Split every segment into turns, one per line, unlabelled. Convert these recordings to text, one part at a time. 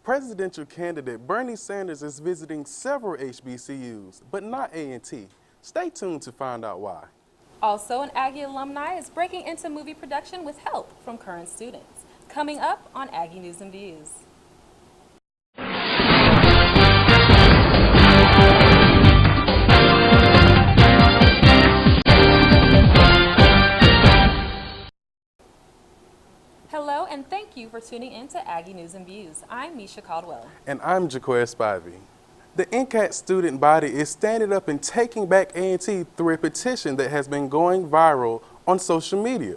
Presidential candidate Bernie Sanders is visiting several HBCUs, but not A&T. Stay tuned to find out why.
Also, an Aggie alumni is breaking into movie production with help from current students. Coming up on Aggie News and Views. Hello, and thank you for tuning in to Aggie News and Views. I'm Misha Caldwell.
And I'm Jaquez Spivey. The NCAT student body is standing up and taking back A&T through a petition that has been going viral on social media.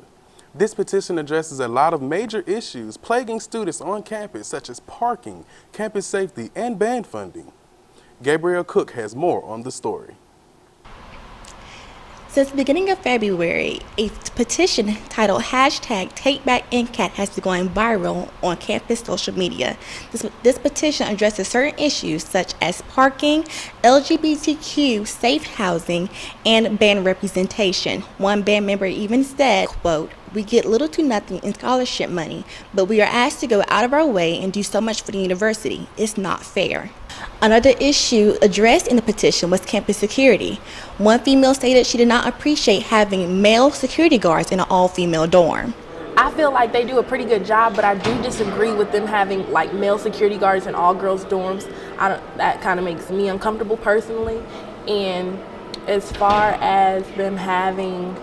This petition addresses a lot of major issues plaguing students on campus, such as parking, campus safety, and band funding. Gabrielle Cook has more on the story.
Since the beginning of February, a petition titled #TakeBackNCAT has been going viral on campus social media. This petition addresses certain issues such as parking, LGBTQ safe housing, and band representation. One band member even said, quote, "We get little to nothing in scholarship money, but we are asked to go out of our way and do so much for the university. It's not fair." Another issue addressed in the petition was campus security. One female stated she did not appreciate having male security guards in an all-female dorm.
I feel like they do a pretty good job, but I do disagree with them having like male security guards in all girls dorms. That kind of makes me uncomfortable personally. And as far as them having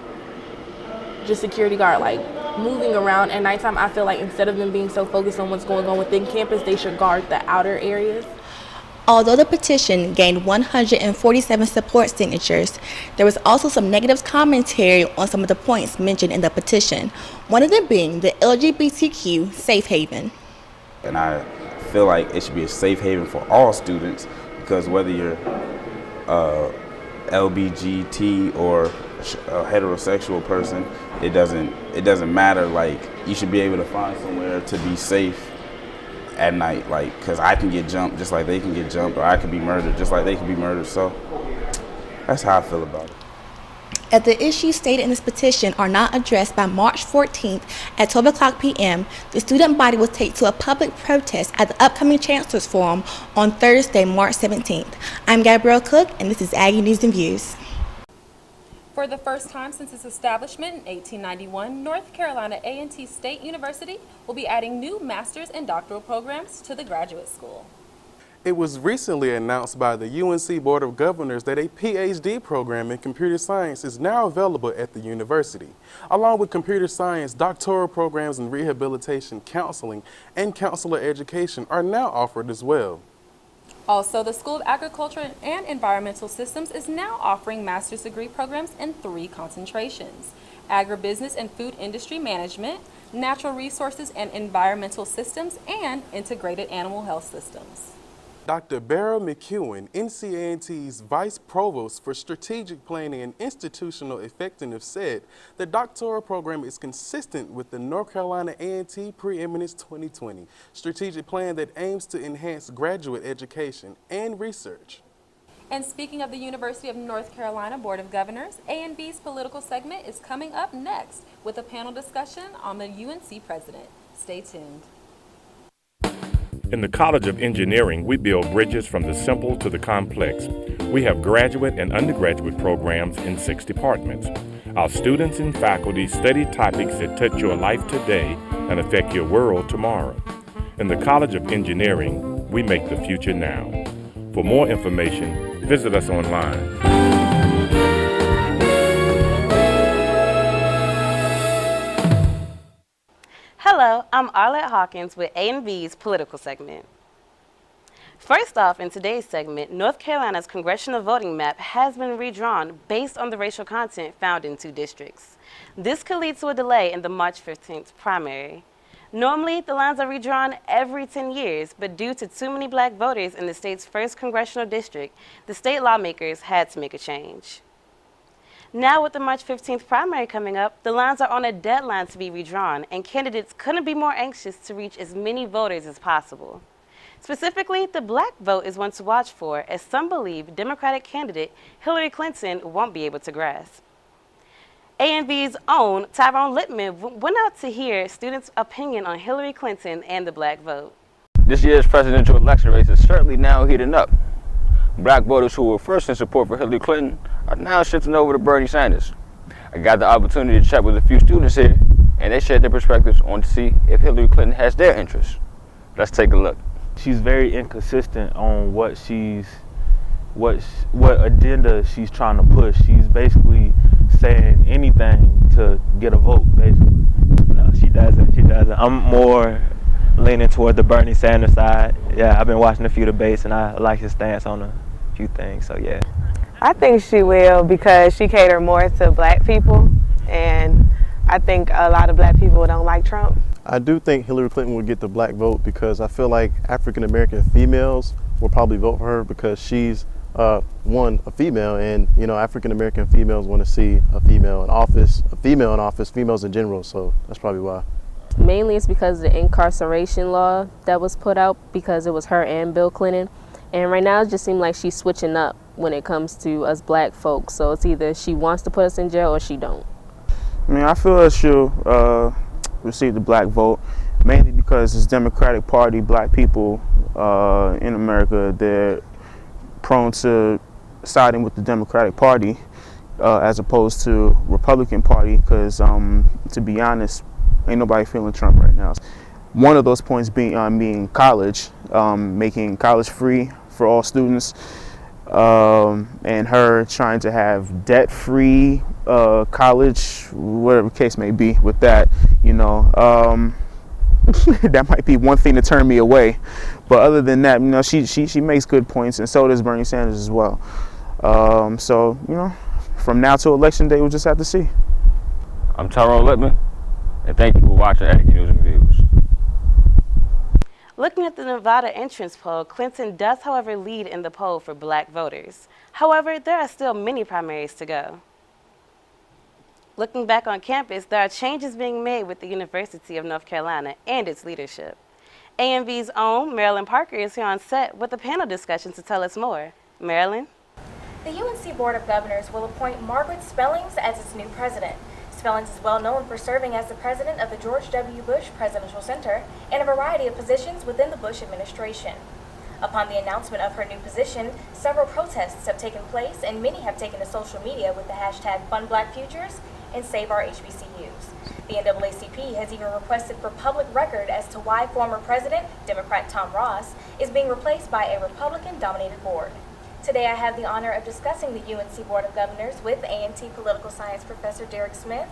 just security guard like moving around at nighttime, I feel like instead of them being so focused on what's going on within campus, they should guard the outer areas.
Although the petition gained 147 support signatures, there was also some negative commentary on some of the points mentioned in the petition, one of them being the LGBTQ safe haven.
And I feel like it should be a safe haven for all students, because whether you're LBGT or a heterosexual person, it doesn't matter. Like, you should be able to find somewhere to be safe at night, like, because I can get jumped just like they can get jumped, or I could be murdered just like they can be murdered. So that's how I feel about it.
If the issues stated in this petition are not addressed by March 14th at 12 o'clock p.m., the student body will take to a public protest at the upcoming Chancellor's Forum on Thursday, March 17th. I'm Gabrielle Cook, and this is Aggie News and Views.
For the first time since its establishment in 1891, North Carolina A&T State University will be adding new master's and doctoral programs to the graduate school.
It was recently announced by the UNC Board of Governors that a PhD program in computer science is now available at the university. Along with computer science, doctoral programs in rehabilitation, counseling, and counselor education are now offered as well.
Also, the School of Agriculture and Environmental Systems is now offering master's degree programs in 3 concentrations: agribusiness and food industry management, natural resources and environmental systems, and integrated animal health systems.
Dr. Beryl McEwen, NCA&T's Vice Provost for Strategic Planning and Institutional Effectiveness, said the doctoral program is consistent with the North Carolina A&T Preeminence 2020 strategic plan that aims to enhance graduate education and research.
And speaking of the University of North Carolina Board of Governors, A&V's political segment is coming up next with a panel discussion on the UNC president. Stay tuned.
In the College of Engineering, we build bridges from the simple to the complex. We have graduate and undergraduate programs in 6 departments. Our students and faculty study topics that touch your life today and affect your world tomorrow. In the College of Engineering, we make the future now. For more information, visit us online.
Hello, I'm Arlette Hawkins with A&V's political segment. First off, in today's segment, North Carolina's congressional voting map has been redrawn based on the racial content found in 2 districts. This could lead to a delay in the March 15th primary. Normally, the lines are redrawn every 10 years, but due to too many black voters in the state's 1st congressional district, the state lawmakers had to make a change. Now with the March 15th primary coming up, the lines are on a deadline to be redrawn, and candidates couldn't be more anxious to reach as many voters as possible. Specifically, the black vote is one to watch for, as some believe Democratic candidate Hillary Clinton won't be able to grasp. A&V's own Tyrone Lippman went out to hear students' opinion on Hillary Clinton and the black vote.
This year's presidential election race is certainly now heating up. Black voters who were first in support for Hillary Clinton are now shifting over to Bernie Sanders. I got the opportunity to chat with a few students here, and they shared their perspectives on to see if Hillary Clinton has their interests. Let's take a look.
She's very inconsistent on what agenda she's trying to push. She's basically saying anything to get a vote, basically.
No, she doesn't. I'm more leaning toward the Bernie Sanders side. Yeah, I've been watching a few debates, and I like his stance on a few things, so yeah.
I think she will because she caters more to black people, and I think a lot of black people don't like Trump.
I do think Hillary Clinton would get the black vote because I feel like African American females will probably vote for her because she's a female, and African American females want to see a female in office, females in general. So that's probably why.
Mainly it's because of the incarceration law that was put out because it was her and Bill Clinton. And right now it just seems like she's switching up when it comes to us black folks. So it's either she wants to put us in jail or she don't.
I mean, I feel that she'll receive the black vote, mainly because it's Democratic Party, black people in America, they're prone to siding with the Democratic Party as opposed to Republican Party because, to be honest, ain't nobody feeling Trump right now. One of those points being college, making college free for all students, and her trying to have debt-free college, whatever the case may be with that, that might be one thing to turn me away. But other than that, she makes good points, and so does Bernie Sanders as well. So, from now to election day, we'll just have to see.
I'm Tyrone Lippman, and thank you for watching Aggie News and Views.
Looking at the Nevada entrance poll, Clinton does, however, lead in the poll for black voters. However, there are still many primaries to go. Looking back on campus, there are changes being made with the University of North Carolina and its leadership. AMV's own Marilyn Parker is here on set with a panel discussion to tell us more. Marilyn?
The UNC Board of Governors will appoint Margaret Spellings as its new president. Spellings is well known for serving as the president of the George W. Bush Presidential Center and a variety of positions within the Bush administration. Upon the announcement of her new position, several protests have taken place and many have taken to social media with the hashtag #FundBlackFutures and Save Our HBCUs. The NAACP has even requested for public record as to why former President, Democrat Tom Ross, is being replaced by a Republican-dominated board. Today I have the honor of discussing the UNC Board of Governors with A&T Political Science Professor Derek Smith,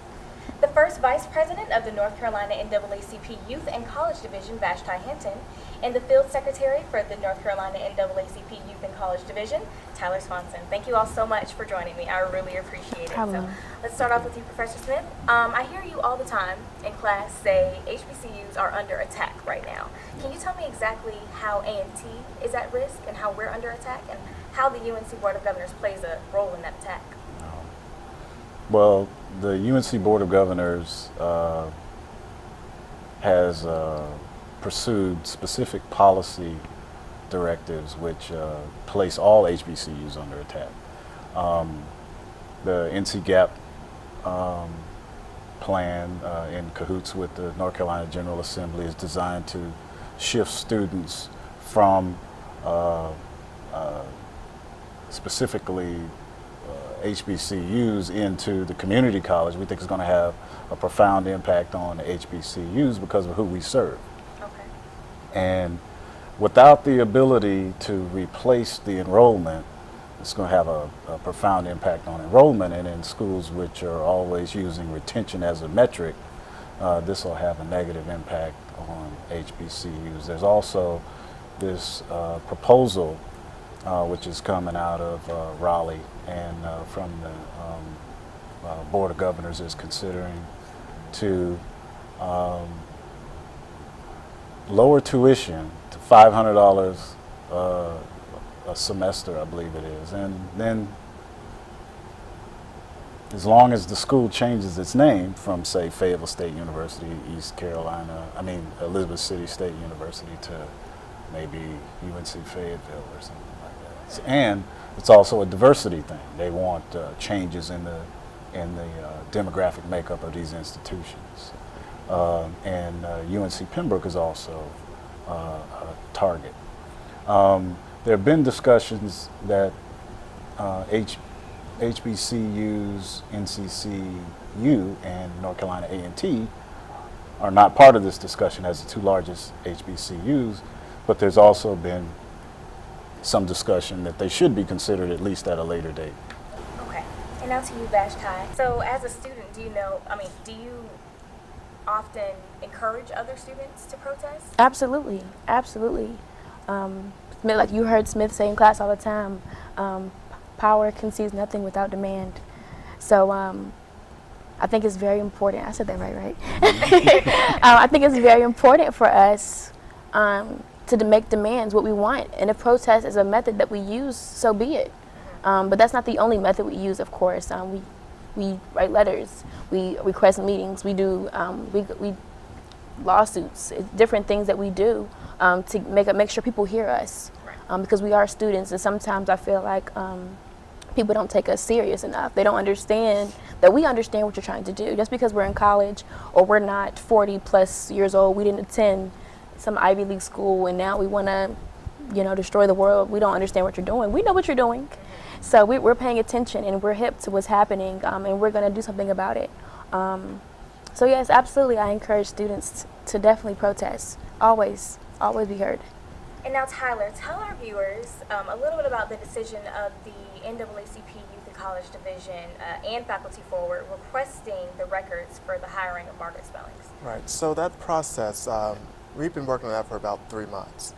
the first Vice President of the North Carolina NAACP Youth and College Division, Vashti Hinton, and the Field Secretary for the North Carolina NAACP Youth and College Division, Tyler Swanson. Thank you all so much for joining me. I really appreciate it. So let's start off with you, Professor Smith. I hear you all the time in class say HBCUs are under attack right now. Can you tell me exactly how A&T is at risk and how we're under attack and how the UNC Board of Governors plays a role in that attack?
Well, the UNC Board of Governors has pursued specific policy directives which place all HBCUs under attack. The NC GAP plan in cahoots with the North Carolina General Assembly is designed to shift students from specifically HBCUs into the community college. We think it's going to have a profound impact on the HBCUs because of who we serve.
Okay.
And without the ability to replace the enrollment, it's going to have a profound impact on enrollment, and in schools which are always using retention as a metric, this will have a negative impact on HBCUs. There's also this proposal which is coming out of Raleigh, and from the Board of Governors is considering to lower tuition to $500 a semester, I believe it is. And then as long as the school changes its name from, say, Fayetteville State University, Elizabeth City State University to maybe UNC Fayetteville or something like that. And it's also a diversity thing. They want changes in the demographic makeup of these institutions. And UNC Pembroke is also target. There have been discussions that HBCUs, NCCU, and North Carolina A&T are not part of this discussion as the two largest HBCUs, but there's also been some discussion that they should be considered at least at a later date.
Okay. And now to you, Vashti. So as a student, do you often encourage other students to protest?
Absolutely, absolutely. Like you heard Smith say in class all the time, power concedes nothing without demand. So I think it's very important. I said that right? I think it's very important for us to make demands, what we want. And if protest is a method that we use, so be it. But that's not the only method we use, of course. We write letters, we request meetings, we do we lawsuits, different things that we do to make sure people hear us, because we are students, and sometimes I feel like people don't take us serious enough. They don't understand that we understand what you're trying to do. Just because we're in college or we're not 40 plus years old, we didn't attend some Ivy League school, and now we want to, destroy the world. We don't understand what you're doing. We know what you're doing. So we're paying attention, and we're hip to what's happening, and we're going to do something about it. So yes, absolutely, I encourage students to definitely protest. Always be heard.
And now, Tyler, tell our viewers a little bit about the decision of the NAACP Youth and College Division and Faculty Forward requesting the records for the hiring of Margaret Spellings.
Right, so that process, we've been working on that for about 3 months,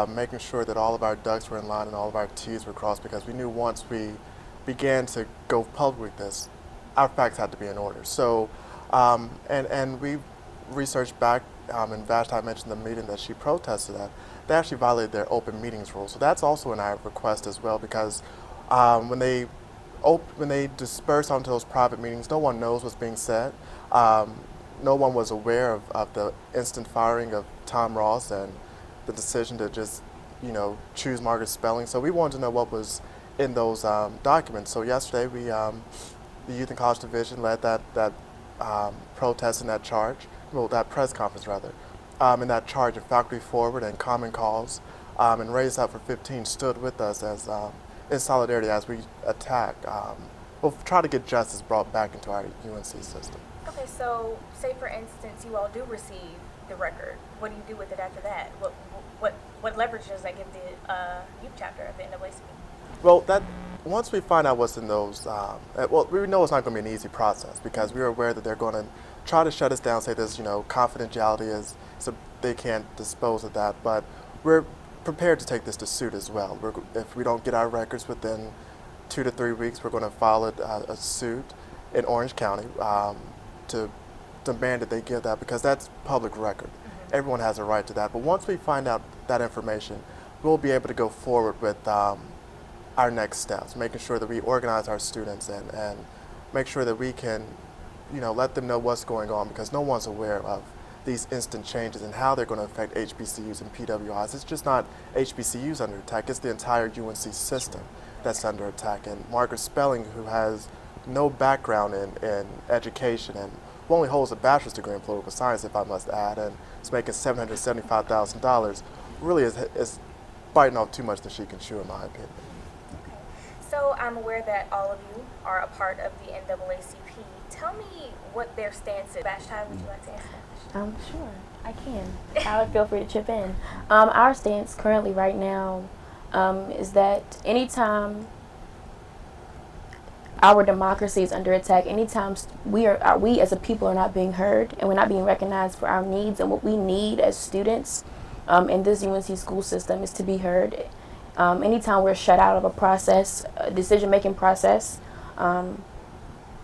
making sure that all of our ducks were in line and all of our T's were crossed, because we knew once we began to go public with this, our facts had to be in order. So, and we researched back, and Vashti mentioned the meeting that she protested at. They actually violated their open meetings rule. So that's also in our request as well, because when they disperse onto those private meetings, no one knows what's being said. No one was aware of the instant firing of Tom Ross and the decision to just, choose Margaret Spelling. So we wanted to know what was in those documents. So yesterday, the Youth and College Division led that protest and that charge, that press conference rather, in that charge of Faculty Forward and Common Cause, and Raise Up for 15 stood with us as in solidarity as we attack. We'll try to get justice brought back into our UNC system.
Okay, so say for instance you all do receive the record. What do you do with it after that? What leverage does that give the youth chapter of the NAACP?
Well, once we find out what's in those, we know it's not going to be an easy process, because we are aware that they're going to try to shut us down, say there's confidentiality so they can't dispose of that. But we're prepared to take this to suit as well. If we don't get our records within 2 to 3 weeks, we're going to file a suit in Orange County to demand that they give that, because that's public record. Everyone has a right to that. But once we find out that information, we'll be able to go forward with our next steps, making sure that we organize our students and make sure that we can, let them know what's going on, because no one's aware of these instant changes and how they're going to affect HBCUs and PWIs. It's just not HBCUs under attack, it's the entire UNC system that's under attack. And Margaret Spelling, who has no background in education and who only holds a bachelor's degree in political science, if I must add, and is making $775,000, really is biting off too much that she can chew, in my opinion.
Okay. So I'm aware that all of you are a part of the NAACP. Tell me what their stance is. Vashti, would you like to answer that question?
Sure, I can. I would feel free to chip in. Our stance currently right now is that anytime our democracy is under attack, anytime we as a people are not being heard and we're not being recognized for our needs and what we need as students in this UNC school system is to be heard. Anytime we're shut out of a process, a decision-making process,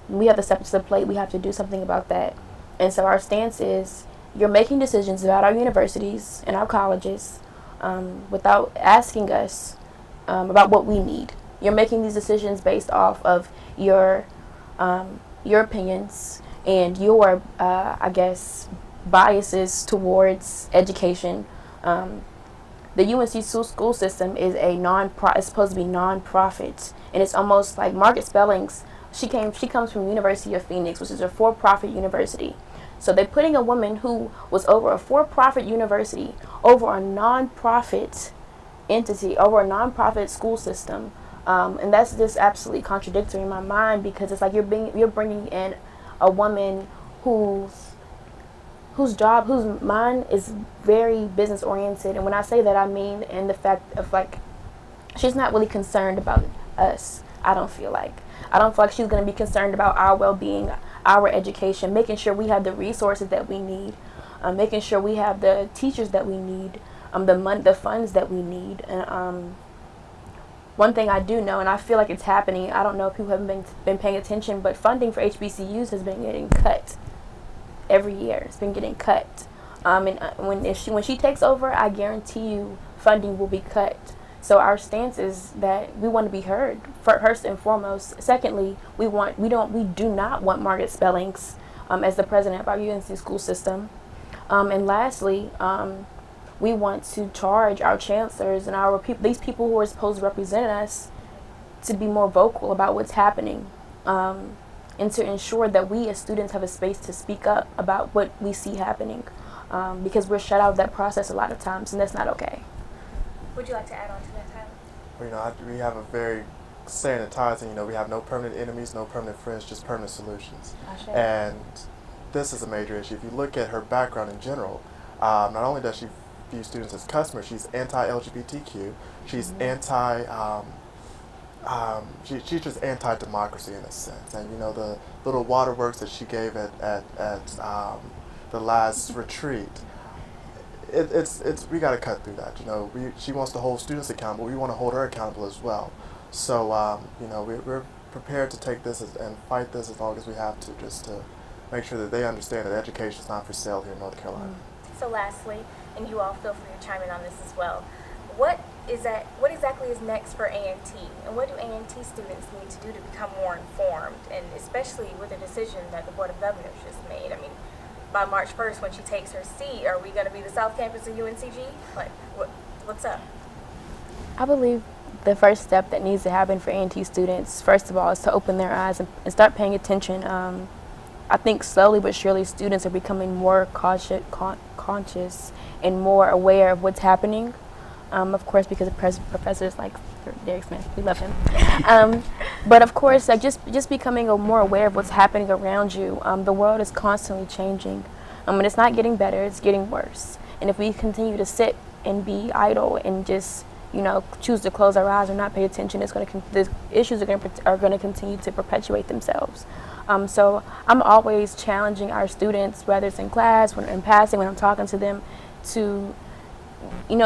we have to step to the plate. We have to do something about that. And so our stance is, you're making decisions about our universities and our colleges without asking us about what we need. You're making these decisions based off of your opinions and your, biases towards education. The UNC school system is it's supposed to be non-profit, and it's almost like Margaret Spellings. She comes from University of Phoenix, which is a for-profit university. So they're putting a woman who was over a for-profit university, over a non-profit entity, over a non-profit school system, and that's just absolutely contradictory in my mind, because it's like you're bringing in a woman whose mind is very business oriented, and when I say that, I mean in the fact of like she's not really concerned about us. I don't feel like she's going to be concerned about our well-being, our education, making sure we have the resources that we need, making sure we have the teachers that we need, the funds that we need. And one thing I do know, and I feel like it's happening, I don't know if people haven't been paying attention, but funding for HBCUs has been getting cut every year. It's been getting cut. And when she takes over, I guarantee you funding will be cut. So our stance is that we want to be heard, first and foremost. Secondly, we do not want Margaret Spellings as the president of our UNC school system. And lastly, we want to charge our chancellors and these people who are supposed to represent us to be more vocal about what's happening, and to ensure that we as students have a space to speak up about what we see happening, because we're shut out of that process a lot of times, and that's not okay.
Would you like to add on to that, Tyler?
Well, we have a very saying in Tarzan, we have no permanent enemies, no permanent friends, just permanent solutions. And this is a major issue. If you look at her background in general, not only does she view students as customers, she's anti-LGBTQ, she's she's just anti-democracy in a sense. And the little waterworks that she gave at the last retreat, it's we got to cut through that. She wants to hold students accountable. We want to hold her accountable as well. So we're prepared to take this and fight this as long as we have to, just to make sure that they understand that education is not for sale here in North Carolina.
So lastly, and you all feel free to chime in on this as well, what exactly is next for A&T, and what do A&T students need to do to become more informed, and especially with the decision that the Board of Governors just made? I mean, by March 1st, when she takes her seat, are we going to be the South Campus of UNCG? Like, what's up?
I believe the first step that needs to happen for A&T students, first of all, is to open their eyes and start paying attention. I think slowly but surely students are becoming more conscious and more aware of what's happening. Of course, because of professors like Derek Smith, we love him. But of course, just becoming more aware of what's happening around you. The world is constantly changing, and it's not getting better; it's getting worse. And if we continue to sit and be idle and just choose to close our eyes or not pay attention, the issues are going to continue to perpetuate themselves. So I'm always challenging our students, whether it's in class, when in passing, when I'm talking to them, to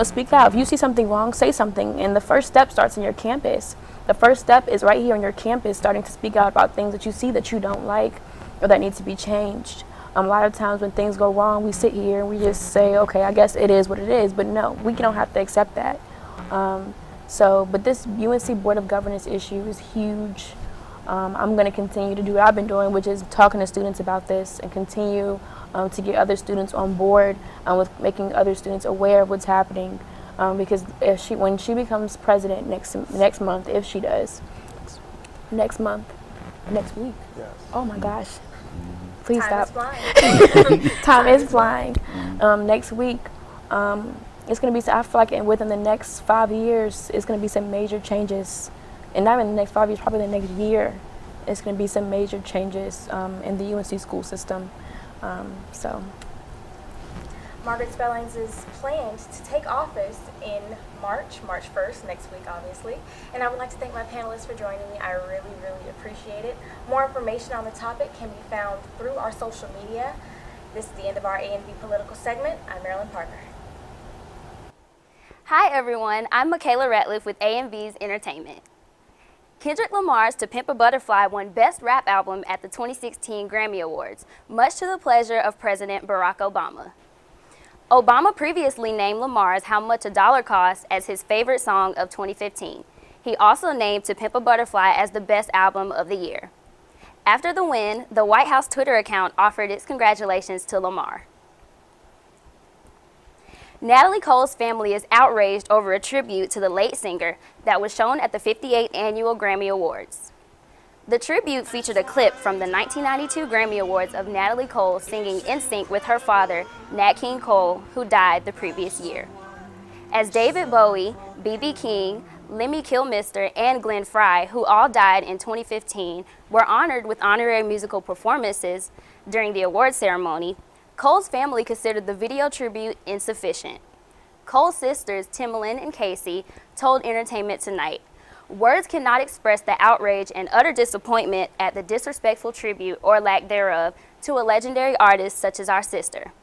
speak out. If you see something wrong, say something. And the first step starts in your campus. The first step is right here on your campus, starting to speak out about things that you see that you don't like or that need to be changed. A lot of times when things go wrong, we sit here and we just say, okay, I guess it is what it is. But no, we don't have to accept that. But this UNC Board of Governors issue is huge. I'm going to continue to do what I've been doing, which is talking to students about this, and continue to get other students on board with making other students aware of what's happening. Because when she becomes president next month, if she does, next week.
Yes.
Oh my gosh! Please
Time
stop.
is flying.
Time is flying. Next week, it's going to be. I feel like within the next 5 years, it's going to be some major changes. And not in the next 5 years, probably the next year, it's going to be some major changes in the UNC school system.
Margaret Spellings is planned to take office in March 1st, next week, obviously. And I would like to thank my panelists for joining me. I really, really appreciate it. More information on the topic can be found through our social media. This is the end of our A&V political segment. I'm Marilyn Parker.
Hi, everyone. I'm Michaela Ratliff with A&V's Entertainment. Kendrick Lamar's To Pimp a Butterfly won Best Rap Album at the 2016 Grammy Awards, much to the pleasure of President Barack Obama. Obama previously named Lamar's How Much a Dollar Costs as his favorite song of 2015. He also named To Pimp a Butterfly as the best album of the year. After the win, the White House Twitter account offered its congratulations to Lamar. Natalie Cole's family is outraged over a tribute to the late singer that was shown at the 58th Annual Grammy Awards. The tribute featured a clip from the 1992 Grammy Awards of Natalie Cole singing in sync with her father, Nat King Cole, who died the previous year. As David Bowie, B.B. King, Lemmy Kilmister, and Glenn Frey, who all died in 2015, were honored with honorary musical performances during the award ceremony, Cole's family considered the video tribute insufficient. Cole's sisters, Timbaland and Casey, told Entertainment Tonight, "Words cannot express the outrage and utter disappointment at the disrespectful tribute or lack thereof to a legendary artist such as our sister."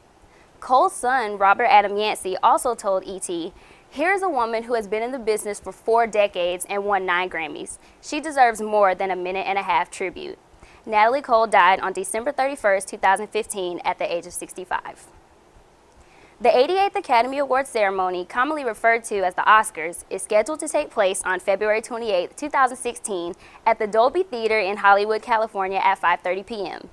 Cole's son, Robert Adam Yancey, also told ET, "Here's a woman who has been in the business for 4 decades and won 9 Grammys. She deserves more than a minute-and-a-half tribute." Natalie Cole died on December 31st, 2015 at the age of 65. The 88th Academy Awards ceremony, commonly referred to as the Oscars, is scheduled to take place on February 28, 2016 at the Dolby Theater in Hollywood, California at 5:30 p.m.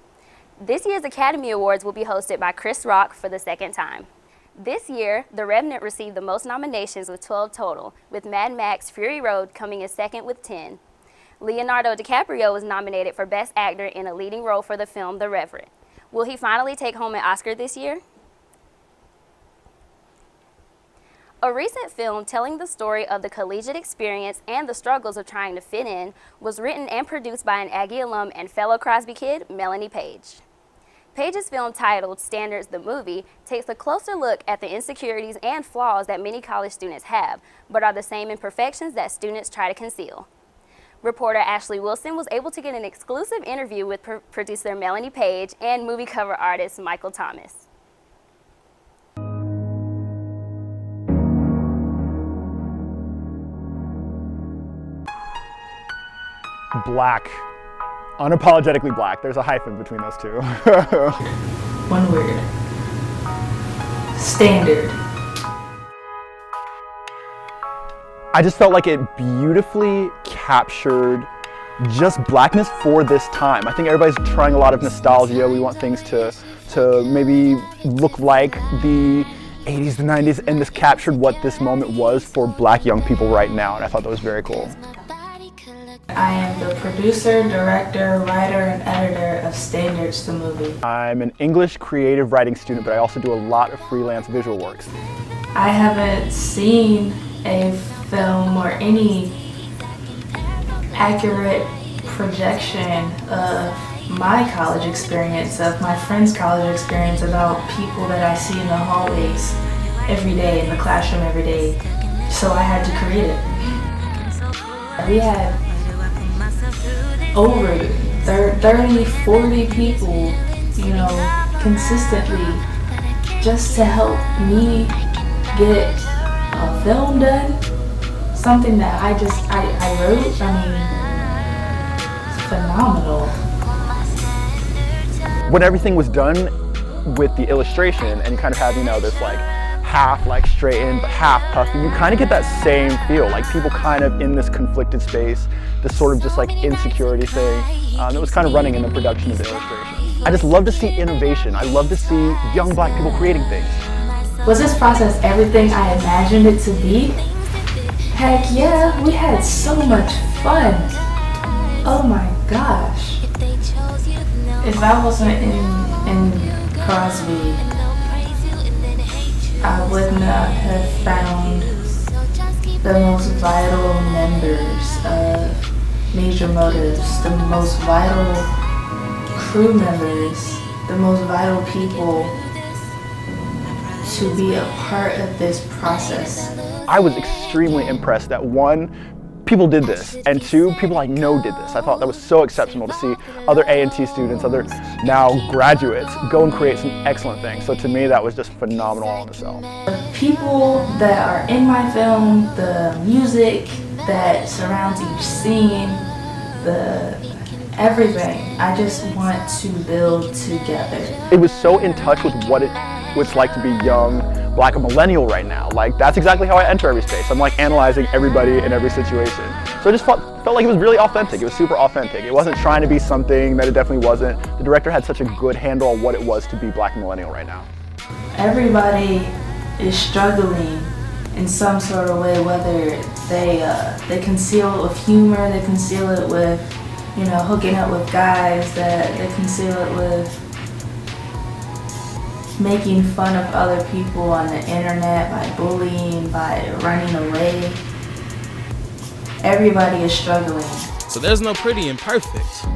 This year's Academy Awards will be hosted by Chris Rock for the second time. This year, The Revenant received the most nominations with 12 total, with Mad Max Fury Road coming in second with 10. Leonardo DiCaprio was nominated for Best Actor in a leading role for the film The Revenant. Will he finally take home an Oscar this year? A recent film telling the story of the collegiate experience and the struggles of trying to fit in was written and produced by an Aggie alum and fellow Crosby kid, Melanie Page. Page's film titled Standards the Movie takes a closer look at the insecurities and flaws that many college students have, but are the same imperfections that students try to conceal. Reporter Ashley Wilson was able to get an exclusive interview with producer Melanie Page and movie cover artist Michael Thomas.
Black. Unapologetically black. There's a hyphen between those two.
One word. Standard.
I just felt like it beautifully captured just blackness for this time. I think everybody's trying a lot of nostalgia. We want things to maybe look like the 80s, the 90s, and this captured what this moment was for black young people right now, and I thought that was very cool.
I am the producer, director, writer, and editor of Standards the Movie.
I'm an English creative writing student, but I also do a lot of freelance visual works.
I haven't seen a film or any accurate projection of my college experience, of my friends' college experience, about people that I see in the hallways every day, in the classroom every day. So I had to create it. We had over 30, 40 people, consistently, just to help me get a film done. Something that I wrote. It's phenomenal.
When everything was done with the illustration, and you kind of have, this half straightened but half puffy, you kind of get that same feel, like people kind of in this conflicted space, this sort of just insecurity thing that was kind of running in the production of the illustration. I just love to see innovation. I love to see young black people creating things.
Was this process everything I imagined it to be? Heck yeah, we had so much fun. Oh my gosh. If I wasn't in Crosby, I would not have found the most vital members of Major Motives, the most vital crew members, the most vital people to be a part of this process.
I was extremely impressed that 1, people did this, and 2, people I know did this. I thought that was so exceptional to see other A&T students, other now graduates, go and create some excellent things. So to me, that was just phenomenal on itself.
The people that are in my film, the music that surrounds each scene, everything, I just want to build together. It
was so in touch with what it's like to be young, black, a millennial right now. That's exactly how I enter every space. I'm analyzing everybody in every situation. So I just felt like it was really authentic. It was super authentic. It wasn't trying to be something that it definitely wasn't. The director had such a good handle on what it was to be black and millennial right now.
Everybody is struggling in some sort of way, whether they conceal it with humor, they conceal it with, hooking up with guys that conceal it with making fun of other people on the internet, by bullying, by running away. Everybody is struggling.
So there's no pretty and perfect.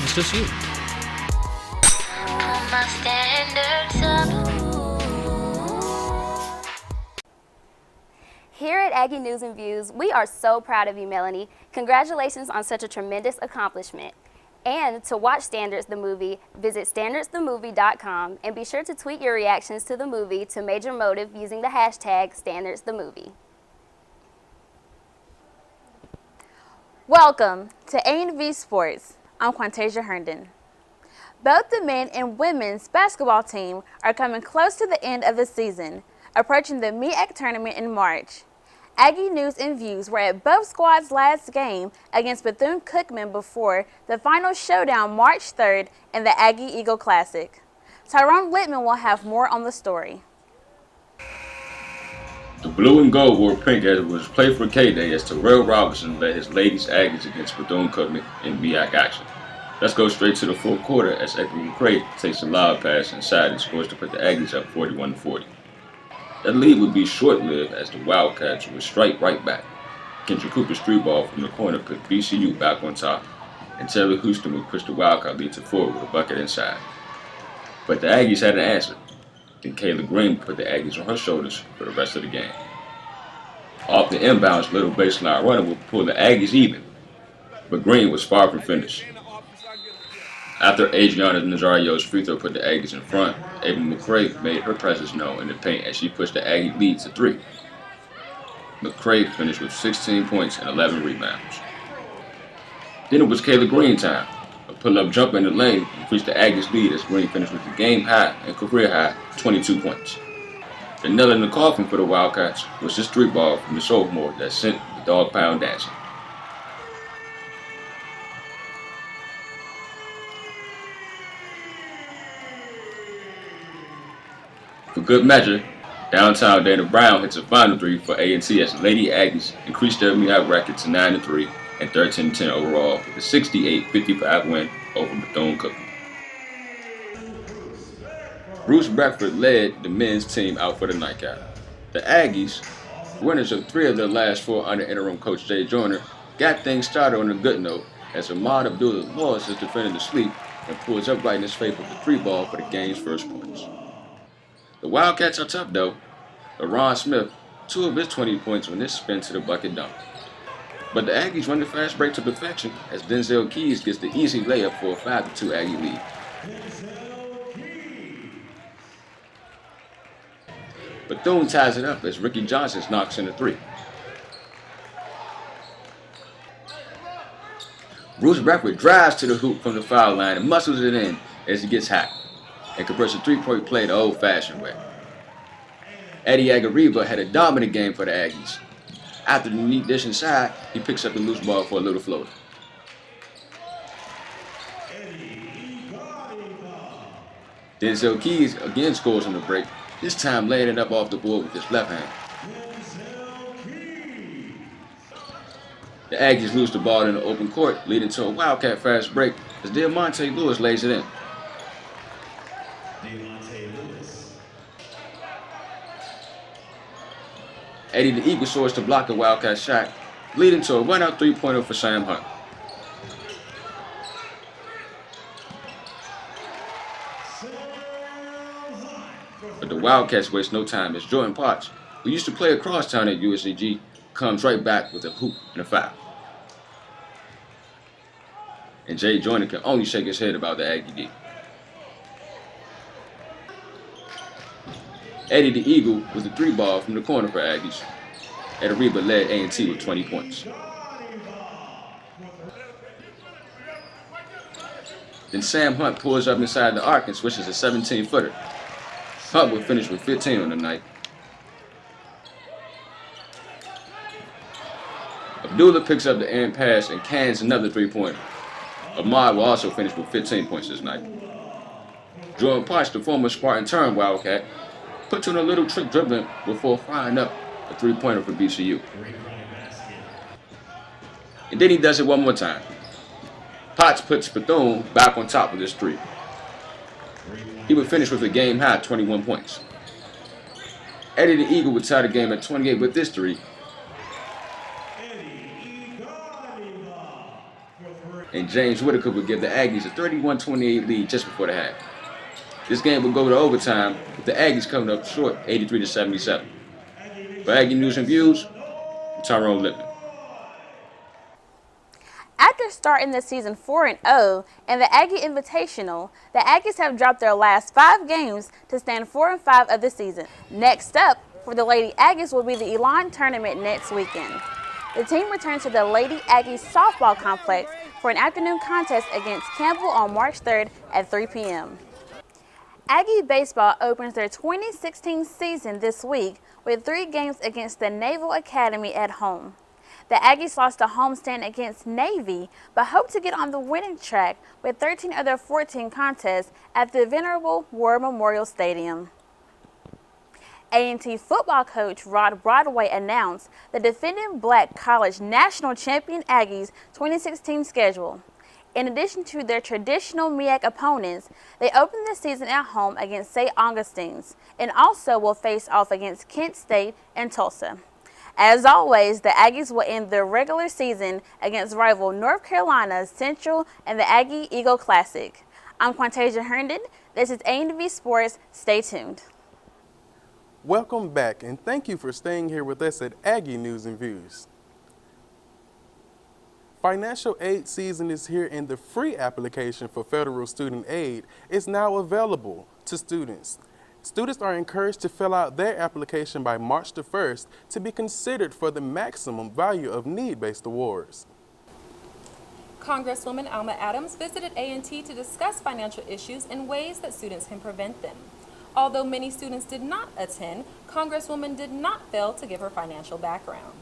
It's just you.
Here at Aggie News and Views, we are so proud of you, Melanie. Congratulations on such a tremendous accomplishment. And to watch Standards the Movie, visit standardsthemovie.com and be sure to tweet your reactions to the movie to Major Motive using the hashtag StandardsTheMovie.
Welcome to A&V Sports. I'm Quantasia Herndon. Both the men and women's basketball team are coming close to the end of the season, approaching the MEAC tournament in March. Aggie News and Views were at both squads' last game against Bethune-Cookman before the final showdown March 3rd in the Aggie Eagle Classic. Tyrone Littman will have more on the story.
The blue and gold wore pink as it was play for K-Day as Terrell Robinson led his ladies Aggies against Bethune-Cookman in MEAC action. Let's go straight to the fourth quarter as Edwin McCray takes a lob pass inside and scores to put the Aggies up 41-40. That lead would be short-lived as the Wildcats would strike right back. Kendrick Cooper's three ball from the corner put VCU back on top, and Taylor Houston would push the Wildcat lead to four with a bucket inside. But the Aggies had an answer. Then Kayla Green put the Aggies on her shoulders for the rest of the game. Off the inbounds, little baseline runner would pull the Aggies even, but Green was far from finished. After Adriana Nazario's free throw put the Aggies in front, Ava McCray made her presence known in the paint as she pushed the Aggie lead to 3. McCray finished with 16 points and 11 rebounds. Then it was Kayla Green time. A pull-up jumper in the lane increased the Aggies lead as Green finished with the game high and career high 22 points. The nail in the coffin for the Wildcats was this three ball from the sophomore that sent the dog pound dancing. For good measure, downtown Dana Brown hits a final three for A&T as the Lady Aggies increased their MEAC record to 9-3 and 13-10 overall with a 68-55 win over Bethune-Cookman. Bruce Beckford led the men's team out for the nightcap. The Aggies, winners of 3 of their last 4 under interim coach Jay Joyner, got things started on a good note as Ahmad Abdullah-Lawrence is defending the sweep and pulls up right in his face with the free ball for the game's first points. The Wildcats are tough though. Ron Smith, 2 of his 20 points on this spin to the bucket dunk. But the Aggies run the fast break to perfection as Denzel Keys gets the easy layup for a 5-2 Aggie lead. Bethune ties it up as Ricky Johnson knocks in a 3. Bruce Beckford drives to the hoop from the foul line and muscles it in as he gets hot and converts a three-point play the old-fashioned way. Eddie Agariba had a dominant game for the Aggies. After the neat dish inside, he picks up the loose ball for a little floater. Denzel Keys again scores on the break, this time laying it up off the board with his left hand. The Aggies lose the ball in the open court, leading to a Wildcat fast break as Diamante Lewis lays it in. Eddie the Eagle soars to block the Wildcat shot, leading to a run-out three-pointer for Sam Hunt. But the Wildcats waste no time as Jordan Potts, who used to play across town at USCG, comes right back with a hoop and a foul. And Jay Joyner can only shake his head about the Aggie D. Eddie the Eagle was the three ball from the corner for Aggies. Agariba led A&T with 20 points. Then Sam Hunt pulls up inside the arc and switches a 17-footer. Hunt would finish with 15 on the night. Abdullah picks up the end pass and cans another three-pointer. Ahmad will also finish with 15 points this night. Jordan Potts, the former Spartan turned Wildcat, puts on a little trick dribbling before firing up a three-pointer for BCU. And then he does it one more time.
Potts puts Bethune back on top of this streak. He would finish with a game-high 21 points. Eddie the Eagle would tie the game at 28 with this three. And James Whitaker would give the Aggies a 31-28 lead just before the half. This game would go to overtime with the Aggies coming up short 83-77. For Aggie News and Views, I'm Tyrone Lipman.
After starting the season 4-0 in the Aggie Invitational, the Aggies have dropped their last 5 games to stand 4-5 of the season. Next up for the Lady Aggies will be the Elon Tournament next weekend. The team returns to the Lady Aggies softball complex for an afternoon contest against Campbell on March 3rd at 3 p.m. Aggie baseball opens their 2016 season this week with 3 games against the Naval Academy at home. The Aggies lost a homestand against Navy, but hope to get on the winning track with 13 of their 14 contests at the Venerable War Memorial Stadium. A&T football coach Rod Broadway announced the defending Black College National Champion Aggies 2016 schedule. In addition to their traditional MEAC opponents, they open the season at home against St. Augustine's and also will face off against Kent State and Tulsa. As always, the Aggies will end their regular season against rival North Carolina Central and the Aggie Eagle Classic. I'm Quantasia Herndon. This is A&V Sports. Stay tuned.
Welcome back, and thank you for staying here with us at Aggie News and Views. Financial aid season is here, and the free application for federal student aid is now available to students. Students are encouraged to fill out their application by March the 1st to be considered for the maximum value of need-based awards.
Congresswoman Alma Adams visited A&T to discuss financial issues and ways that students can prevent them. Although many students did not attend, Congresswoman did not fail to give her financial background.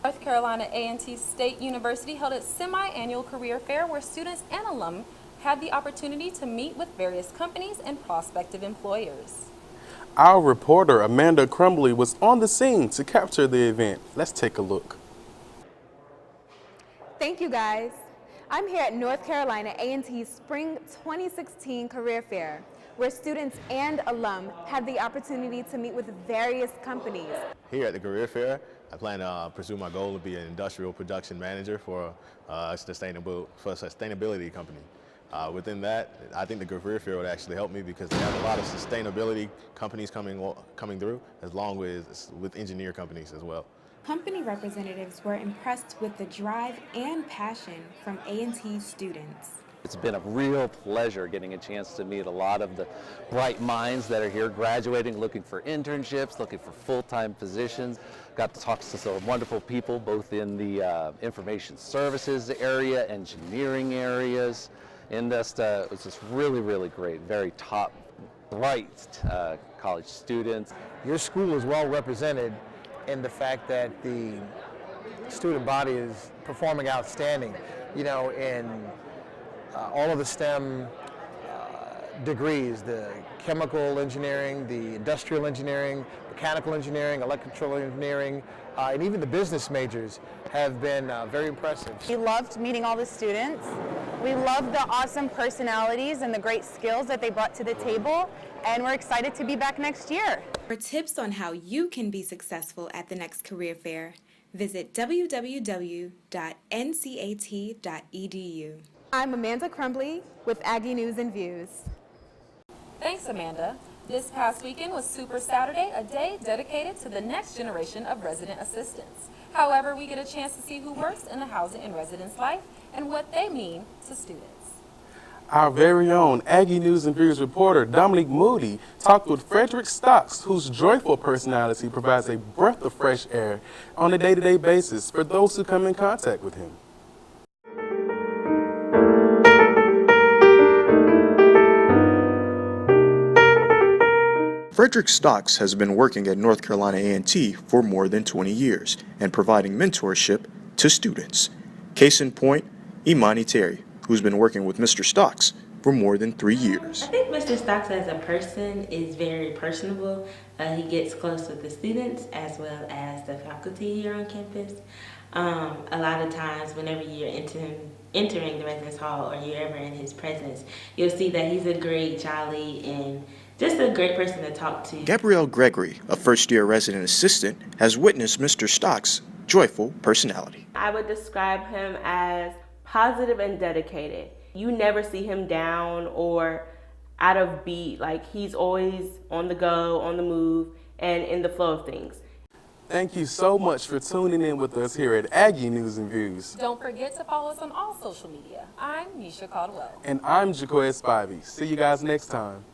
North Carolina A&T State University held its semi-annual career fair where students and alum had the opportunity to meet with various companies and prospective employers.
Our reporter Amanda Crumbly was on the scene to capture the event. Let's take a look.
Thank you, guys. I'm here at North Carolina A&T's Spring 2016 Career Fair, where students and alum had the opportunity to meet with various companies.
Here at the Career Fair, I plan to pursue my goal to be an industrial production manager for a sustainability company. Within that, I think the Career Fair would actually help me because they have a lot of sustainability companies coming through, as long as with engineer companies as well.
Company representatives were impressed with the drive and passion from A&T students.
It's been a real pleasure getting a chance to meet a lot of the bright minds that are here graduating, looking for internships, looking for full-time positions. Got to talk to some wonderful people, both in the information services area, engineering areas, and it was just really, really great. Very top, bright college students.
Your school is well represented in the fact that the student body is performing outstanding, in all of the STEM degrees, the chemical engineering, the industrial engineering, mechanical engineering, electrical engineering, and even the business majors have been very impressive.
We loved meeting all the students. We loved the awesome personalities and the great skills that they brought to the table, and we're excited to be back next year.
For tips on how you can be successful at the next career fair, visit www.ncat.edu. I'm Amanda Crumbly with Aggie News and Views.
Thanks, Amanda. This past weekend was Super Saturday, a day dedicated to the next generation of resident assistants. However, we get a chance to see who works in the housing and residence life and what they mean to students.
Our very own Aggie News and Views reporter Dominique Moody talked with Frederick Stocks, whose joyful personality provides a breath of fresh air on a day-to-day basis for those who come in contact with him.
Frederick Stocks has been working at North Carolina A&T for more than 20 years and providing mentorship to students. Case in point, Imani Terry, who's been working with Mr. Stocks for more than 3 years.
I think Mr. Stocks as a person is very personable. He gets close with the students as well as the faculty here on campus. A lot of times whenever you're entering the residence hall or you're ever in his presence, you'll see that he's a great, jolly, and just a great person to talk to.
Gabrielle Gregory, a first-year resident assistant, has witnessed Mr. Stocks' joyful personality.
I would describe him as positive and dedicated. You never see him down or out of beat. Like, he's always on the go, on the move, and in the flow of things.
Thank you so much for tuning in with us here at Aggie News and Views.
Don't forget to follow us on all social media. I'm Nisha Caldwell.
And I'm Jaquez Spivey. See you guys next time.